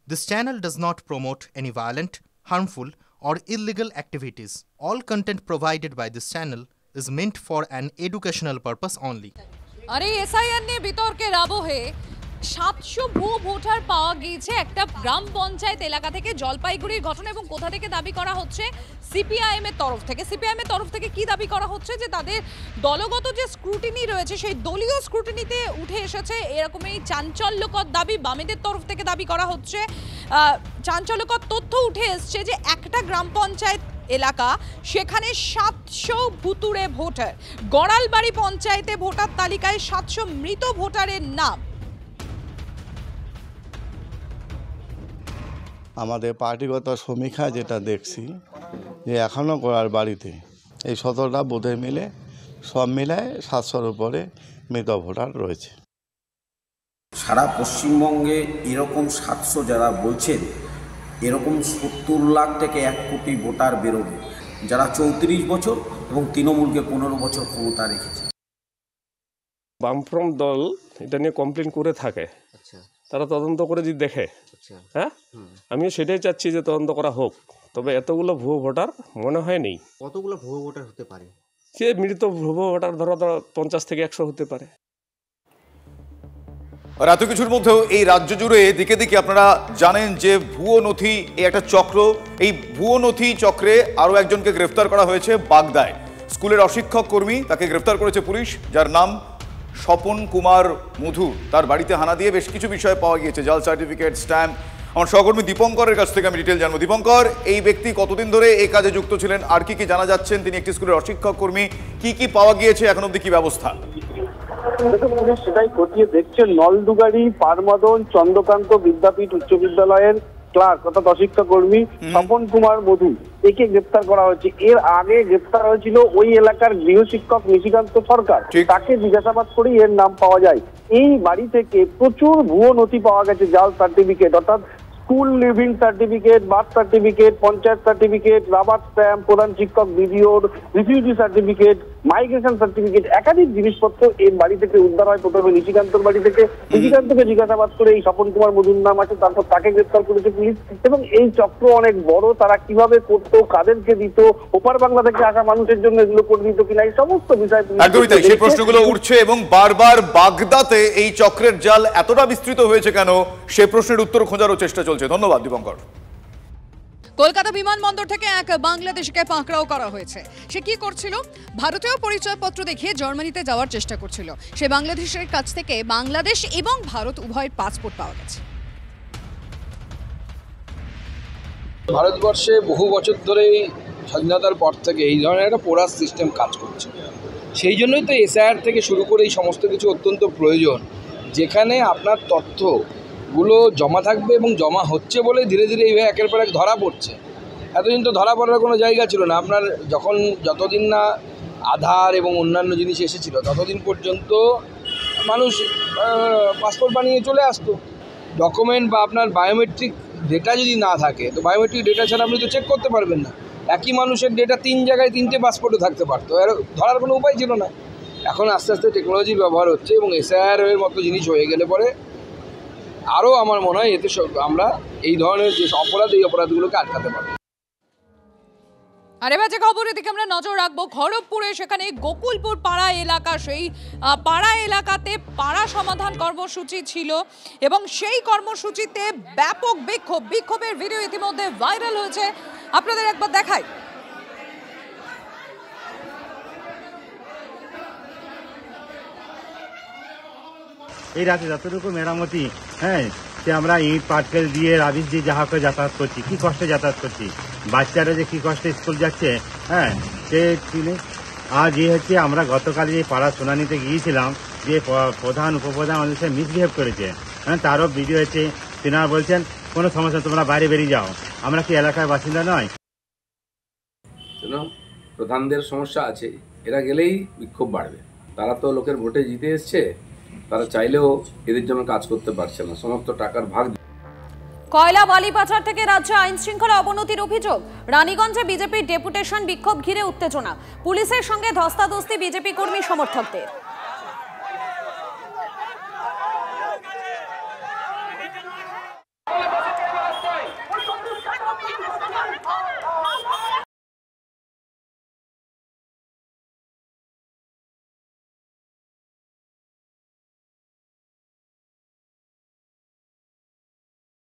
This channel does not promote any violent, harmful, or illegal activities. All content provided by this channel is meant for an educational purpose only. আরে SIR নিয়ে বিতর্কের আবহে 700 ভুয়ো voter পাওয়া গিয়েছে একটা গ্রাম পঞ্চায়েত এলাকা থেকে জলপাইগুড়ির ঘটনা এবং কোথা থেকে দাবি করা হচ্ছে সিপিআইএম এর তরফ থেকে কি দাবি করা হচ্ছে যে তাদের দলগত যে স্ক্রুটিনি রয়েছে সেই দলীয় স্ক্রুটিনিতে উঠে এসেছে এরকমই চাঞ্চল্যকর দাবি বামেদের তরফ থেকে দাবি করা হচ্ছে চাঞ্চল্যকর তথ্য উঠে এসছে যে একটা গ্রাম পঞ্চায়েত এলাকা সেখানে 700 ভুতুড়ে ভোটার গড়ালবাড়ি পঞ্চায়েতে ভোটার তালিকায় 700 মৃত ভোটারের নাম আমাদের পার্টিগত সমীক্ষা যেটা দেখছি যে এখনও করার বাড়িতে এই 17টা বুথে মিলে সব মিলায় 700-র উপরে মৃত ভোটার রয়েছে। সারা পশ্চিমবঙ্গে এরকম 700 যারা বলছেন এরকম 70 লাখ থেকে 1 কোটি ভোটার বেরোবে যারা 34 বছর এবং তৃণমূলকে 15 বছর ক্ষমতা রেখেছে। বামফ্রন্ট দল এটা নিয়ে কমপ্লেন করে থাকে, তারা তদন্ত করে যদি দেখে, হ্যাঁ আমিও সেটাই চাচ্ছি যে তদন্ত করা হোক। তবে এতগুলো ভুয়ো ভোটার মনে হয় নেই। কতগুলো ভুয়ো ভোটার হতে পারে? সে মৃত ভুয়ো ভোটার ধরো 50 থেকে 100 হতে পারে। আর এত কিছুর মধ্যেও এই রাজ্য জুড়ে দিকে দিকে আপনারা জানেন যে ভুয়ো নথি এই একটা চক্র, এই ভুয়ো নথি চক্রে আরও একজনকে গ্রেফতার করা হয়েছে বাগদায়। স্কুলের অশিক্ষক কর্মী, তাকে গ্রেফতার করেছে পুলিশ, যার নাম স্বপন কুমার মধু। তার বাড়িতে হানা দিয়ে বেশ কিছু বিষয় পাওয়া গিয়েছে, জাল সার্টিফিকেট, স্ট্যাম্প। আমার সহকর্মী দীপঙ্করের কাছ থেকে আমি ডিটেল জানবো। দীপঙ্কর, এই ব্যক্তি কতদিন ধরে এই কাজে যুক্ত ছিলেন, আর কি কি জানা যাচ্ছেন? তিনি একটি স্কুলের অশিক্ষক কর্মী, কি কি পাওয়া গিয়েছে এখন অব্দি, কি ব্যবস্থা? সেটাই খতিয়ে দেখছেন নলডুগাড়ি পারমাদন চন্দ্রকান্ত বিদ্যাপীঠ উচ্চ বিদ্যালয়ের ক্লার্ক অর্থাৎ অশিক্ষা কর্মী স্বপন কুমার মধু, একে গ্রেপ্তার করা হয়েছে। এর আগে গ্রেপ্তার হয়েছিল ওই এলাকার গৃহশিক্ষক নিশিকান্ত সরকার, তাকে জিজ্ঞাসাবাদ করে এর নাম পাওয়া যায়। এই বাড়ি থেকে প্রচুর ভুয়ো নথি পাওয়া গেছে, জাল সার্টিফিকেট অর্থাৎ school living certificate, birth certificate, panchayat certificate, rubber stamp, প্রধান শিক্ষক ভিডিওর, রিফিউজি সার্টিফিকেট, মাইগ্রেশন সার্টিফিকেট, একাধিক জিনিসপত্র এই বাড়ি থেকে উদ্ধার হয়। প্রথমে নিশিকান্তর বাড়ি থেকে, নিশিকান্তকে জিজ্ঞাসাবাদ করে এই স্বপন কুমার মধুর নাম আছে, তারপর তাকে গ্রেপ্তার করেছে পুলিশ। এবং এই চক্র অনেক বড়, তারা কিভাবে করতো, কাদেরকে দিত, ওপার বাংলা থেকে আসা মানুষের জন্য এগুলো করে দিত কিনা, এই সমস্ত বিষয় একদমই তাই, সেই প্রশ্নগুলো উঠছে। এবং বারবার বাগদাতে এই চক্রের জাল এতটা বিস্তৃত হয়েছে কেন, সে প্রশ্নের উত্তর খোঁজারও চেষ্টা চলছে। ধন্যবাদ দীপঙ্কর। কলকাতা বিমানবন্দর থেকে এক বাংলাদেশিকে পাকড়াও করা হয়েছে। সে কি করছিল? ভারতীয় পরিচয়পত্র দেখিয়ে জার্মানিতে যাওয়ার চেষ্টা করছিল। সে বাংলাদেশের কাছ থেকে বাংলাদেশ এবং ভারত উভয়ের পাসপোর্ট পাওয়া গেছে। ভারতবর্ষে বহু বছর ধরেই স্বাধীনতার পর থেকে এই ধরনের একটা পোরাস সিস্টেম কাজ করছে। সেই জন্যই তো এসআইআর থেকে শুরু করে এই সমস্ত কিছু অত্যন্ত প্রয়োজন, যেখানে আপনার তথ্যগুলো জমা থাকবে এবং জমা হচ্ছে বলে ধীরে ধীরে এইভাবে একের পর এক ধরা পড়ছে। এতদিন তো ধরা পড়ার কোনো জায়গা ছিল না। আপনার যতদিন না আধার এবং অন্যান্য জিনিস এসেছিল ততদিন পর্যন্ত মানুষ পাসপোর্ট বানিয়ে চলে আসতো। ডকুমেন্ট বা আপনার বায়োমেট্রিক ডেটা যদি না থাকে, তো বায়োমেট্রিক ডেটা ছাড়া আপনি তো চেক করতে পারবেন না। একই মানুষের ডেটা 3 জায়গায় 3টে পাসপোর্টও থাকতে পারতো, এর ধরার কোনো উপায় ছিল না। এখন আস্তে আস্তে টেকনোলজির ব্যবহার হচ্ছে এবং এসআইআর এর মতো জিনিস হয়ে গেলে পরে আরও আমার মনে হয় এতে আমরা এই ধরনের যে অপরাধ, এই অপরাধগুলোকে আটকাতে পারবো। আরে বাজে খবর, এদিকে আমরা নজর রাখবো খড়গপুরে। সেখানে গোকুলপুর পাড়া এলাকা, সেই পাড়া এলাকাতে পাড়া সমাধান কর্মসূচি ছিল এবং সেই কর্মসূচিতে ব্যাপক বিক্ষোভের ভিডিও ইতিমধ্যে ভাইরাল হয়েছে। আপনাদের একবার দেখাই। এই রাতে যতটুকু মেরামতি, হ্যাঁ, সে আমরা ইট পাটকেল দিয়ে রাবিশ দিয়ে যাহা করে যাতায়াত করছি, কি কষ্টে যাতায়াত করছি, বাচ্চারা যে কি কষ্টে স্কুল যাচ্ছে, হ্যাঁ, সে আজ হচ্ছে আমরা গতকাল যে পাড়া শুনানিতে গিয়েছিলাম, যে প্রধান উপপ্রধান আমাদের সাথে মিসবিহেভ করেছে, হ্যাঁ, তারও ভিডিও হচ্ছে। তিনারা বলছেন কোনো সমস্যা, তোমরা বাইরে বেরিয়ে যাও, আমরা কি এলাকার বাসিন্দা নয়? প্রধানদের সমস্যা আছে, এরা গেলেই বিক্ষোভ বাড়বে। তারা তো লোকের ভোটে জিতে এসছে, তারা চাইলেও এদের জন্য কাজ করতে পারছে না, সমস্ত টাকার ভাগ। কয়লা বালি পাচার থেকে রাজ্যে আইন শৃঙ্খলা অবনতির অভিযোগ। রানীগঞ্জে বিজেপির ডেপুটেশন বিক্ষোভ ঘিরে উত্তেজনা, পুলিশের সঙ্গে ধস্তাধস্তি বিজেপি কর্মী সমর্থকদের।